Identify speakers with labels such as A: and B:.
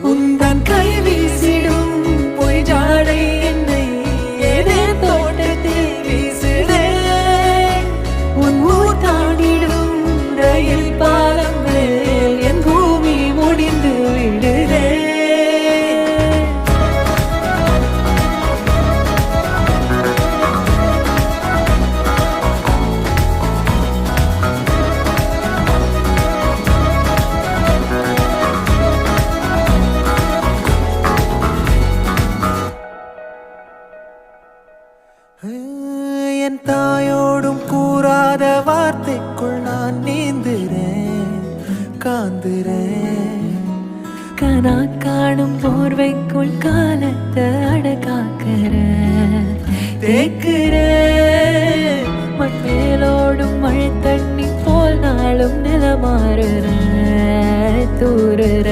A: உந்தன் கை வீசிடும் பொய் ஜாடை என்னை ஏதே தோட்டத்தில் வீசுதே. உன் ஊர் தாண்டிடும் ரயில் பாலம் மேல் என் பூமி முடிந்து விடுதே. என் தாயோடும் கூறாத வார்த்தைக்குள் நான் நீந்துறேன், காந்துறேன். கனா காணும் போர்வைக்குள் காலத்தை அடக்காக்கிற தேக்குற. மண்மேலோடும் மழை தண்ணி போல் நாளும் நிலமாறுற தூறுற.